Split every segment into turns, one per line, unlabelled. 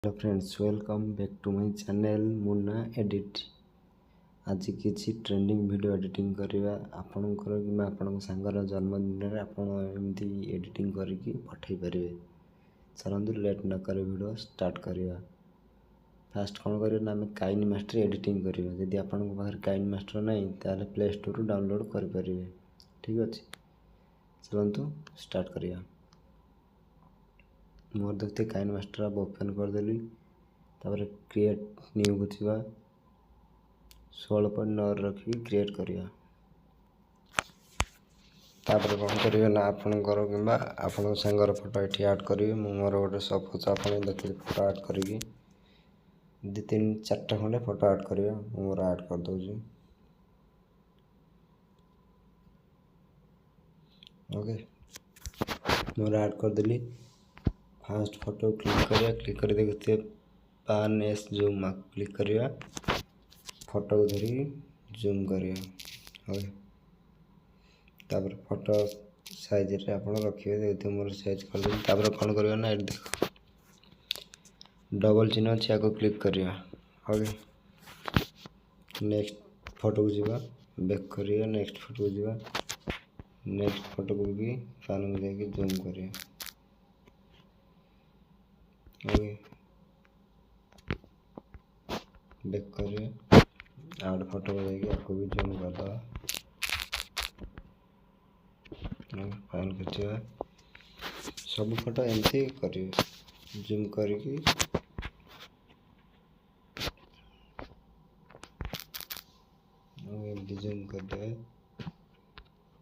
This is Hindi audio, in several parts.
Hello friends, welcome back to my channel Munna edit. आज किसी ट्रेंडिंग वीडियो एडिटिंग करवा आपणकर कि आपण सांगर जन्मदिन में आप एमती एडिटिंग करके पठे पारे। चलते लेट न कर वीडियो स्टार्ट करवा। फास्ट कौन करना आम काइन मास्टर एडिटिंग करवा। जदि आपण पाखे काइन मास्टर ना ताल प्ले स्टोर डाउनलोड करें। ठीक अच्छे, चलतु स्टार्ट करवा। मोर देखते काइन मास्टर आप ओपन करदेली। तापर क्रिएट न्यू को थी 16.9 रखी क्रिएट करवा। तापर कौन करेंगे ना आपणकर कि आपण सांगर फोटो ये ऐड करेंगे। मोर गोटे सपोज आप देखिए फोटो ऐड करी 2-3-4 खंडे फोटो ऐड करेंगे। मोर ऐड कर दूँ। ओके, मोर ऐड करदेली। फास्ट फोटो क्लिक करिया। क्लिक कर देखते पान एस जूम क्लिक करिया। फोटो को धरी जूम करिया। ओके, तापर फोटो साइज रे आपण रखिए। देखते मोर साइज कर दे। तापर कौन करिया ना एड देख डबल चिन्ह अछि को क्लिक करिया। ओके, नेक्स्ट फोटो को जीवा बैक करिया। नेक्स्ट फोटो को जीवा। नेक्स्ट फोटो को भी पान को जाके जूम करिया। ओके, बैक करिए। आउट फोटो को जाके आपको भी जूम कर दो। फाइल खींचा सब फोटो एमती करिए जूम करके। जूम कर दे।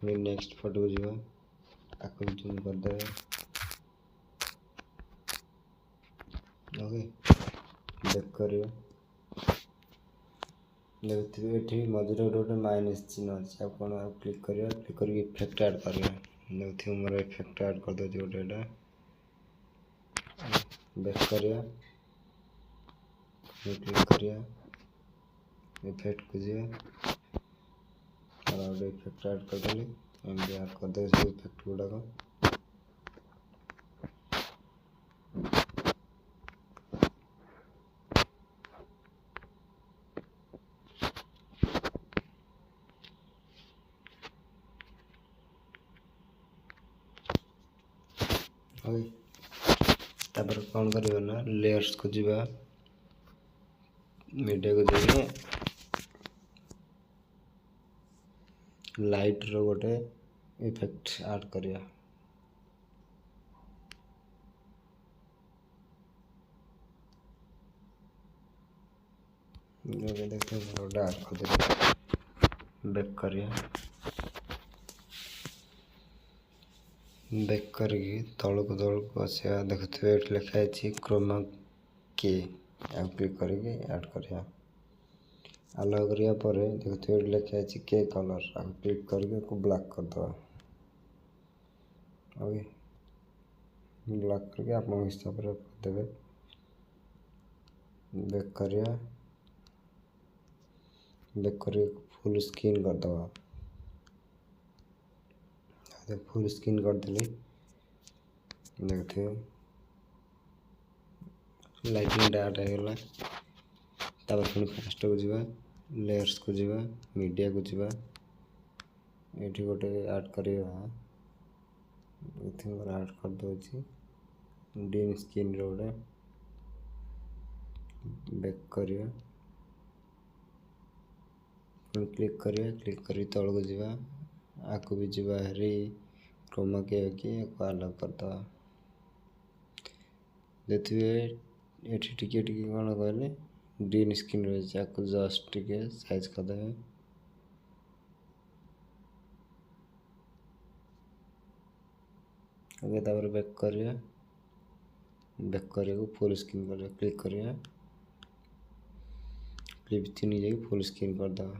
फिर नेक्स्ट फोटो को जीवा आपको भी जूम कर दे। ओके, बैक करिए। देखिए ये मझे गोटे माइनस चिन्ह अच्छे आप कौन क्लिक करिए। क्लिक करके इफेक्ट ऐड करिए। देखिए मोर इफेक्ट ऐड कर दे गोटे बैक करिए। क्लिक करिए इफेक्ट को जी और इफेक्ट ऐड कर देली। एमती ऐड कर दे सब इफेक्ट गुड़ाक। तापर कौन करियो ना लेयर्स को जीवा मीडिया को जाइए लाइट रो गोटे इफेक्ट ऐड करिया। देखते गोटे ऐड कर दे। बैक करिया। बैक करके तौक तौक आसा। देखते लिखा है क्रोमा के क्लिक करके ऐड करिया। अलाउ करिया पर देखते लिखा है के कलर क्लिक करके ब्लैक कर दो। ओके, ब्लैक करके आप हिसाब से देवे। बैक करिया। बैक करके फुल स्क्रीन कर दो। फुल स्क्रीन कर देली। देखते लाइटिंग डाट होगा। तापर फिर फास्ट को जीवा लेयर्स को जीवा मीडिया को जीवा ये गोटे ऐड करवा। ऐड कर दूसरी डीन स्क्रीन रोटे बैक करिया। क्लिक करिया। क्लिक कर तौक को जीवा आपको भी जीवा हरी क्रोमा के अलग कर दो। देखिए ये टिके कौन कहले ग्रीन स्क्रीन रही आपको जस्ट टिके साइज करदे। ओके, तापर बैक करिया। बैक करिया फुल स्क्रीन कर क्लिक करिया। क्लिप चुनी जाए फुल स्क्रीन कर दो।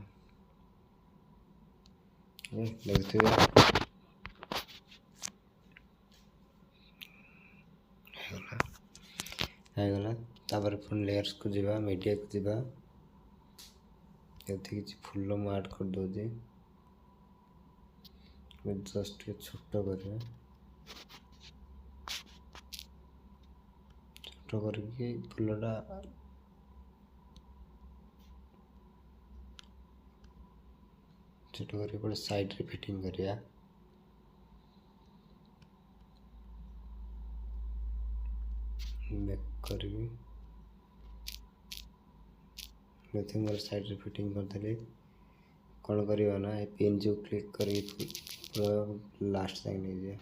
देखते गला। तापर पुणी लेयर्स को जीवा मीडिया को जीवा कि फुल मु ऐड कर दूसरी जस्ट छोट कर ଛୋଟ କରିକି ଫୁଲଟା ଛୋଟ କରି ଗୋଟେ ସାଇଡ଼୍ରେ ଫିଟିଂ କରିବା। ବ୍ୟାକ୍ କରିବି ଏଠି ମୋର ସାଇଡ଼୍ରେ ଫିଟିଂ କରିଦେଲି। କ'ଣ କରିବା ନା ଏ ପିନ୍ ଯେଉଁ କ୍ଲିକ୍ କରିକି ଲାଷ୍ଟ ଯାଏଁ ନେଇଯିବା।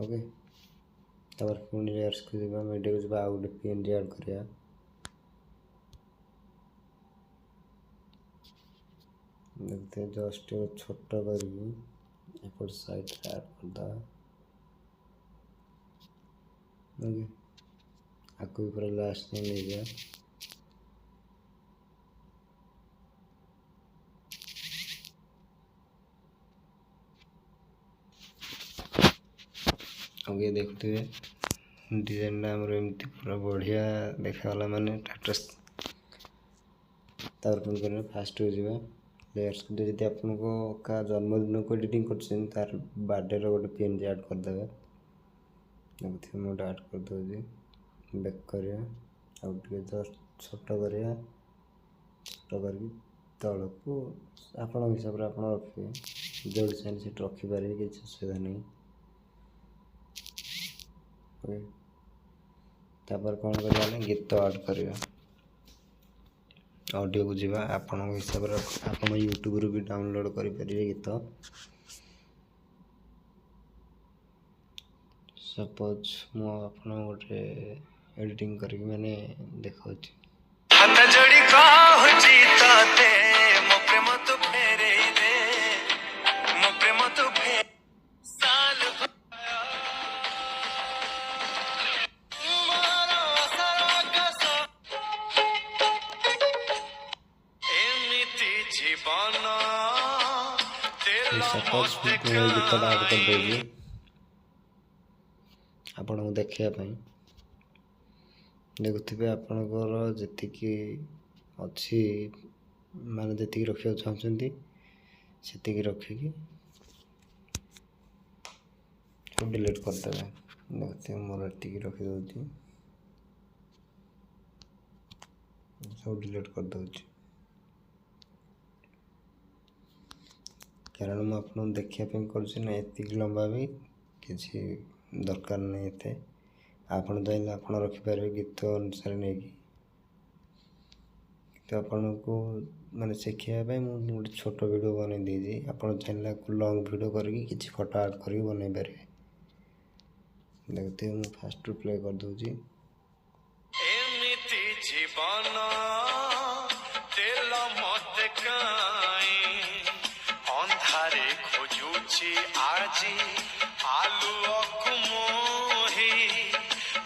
ओके तापर पुणी लेयर्स को ଯିବା मीडिया को ଯିବା ଆଉ ଗୋଟେ PNG ଆଡ୍ କରିବା। देखते जस्ट छोट करके एपट साइड ऐड करदा। ओके आको पूरा लास्ट में ले जा। ओके देखते हुए डिजाइन एमती पूरा बढ़िया देखाला माने टाटस। तार कौन करना फास्ट हो जाए लेयर्स को जब आपको का जन्मदिन को एडिटिंग कर तार बर्थडे गोटे PNG ऐड कर देवे। देखते मोड ऐड कर दे बैक करिया आउटे जस्ट छोट करिया छोट करके तल को आपण हिसाब से आप रखिए जो डिजाइन से रखिपारे किसी असुविधा नहीं। तापर कौन करवा गीत ऐड करवा ऑडियो को जीवा आपण हिसाब से आप यूट्यूब रू भी डाउनलोड करें गीत। सपोज मु आपन गोटे एडिटिंग करके मैंने देखा हाथ जोड़ी कहूची तते मो प्रेम तो फेरे दे मो प्रेम तो फे साल एमिति जीवन सपोज गीत ऐड कर देगी आपण को देखापी। देखुवे आपणकर जी अच्छी माने जी रखा चाहते से रखिकी डिलीट करदे। देखते मोर ये रखीदे सब डिलीट करदे कारण मुझे देखापी कर लंबा भी किसी दरकार नहीं एते आपन चाहे आप रखिपारे गीत अनुसार नहीं तो आपन को माने शिखापी मुझे गोटे छोट वीडियो बन देजी आप चाहे लॉन्ग वीडियो करके किसी फोटो ऐड करके बनई पारे। देखते मुझे फास्ट प्ले कर दूची एमिति जीवन तेल मत काई अंधारे खोजुची आजी आलू अकुमोही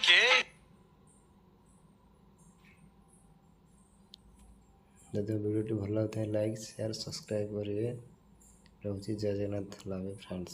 के यदि वीडियो भल लगता है लाइक शेयर सब्सक्राइब करेंगे। रोची जय जगन्नाथ फ्रेंड्स।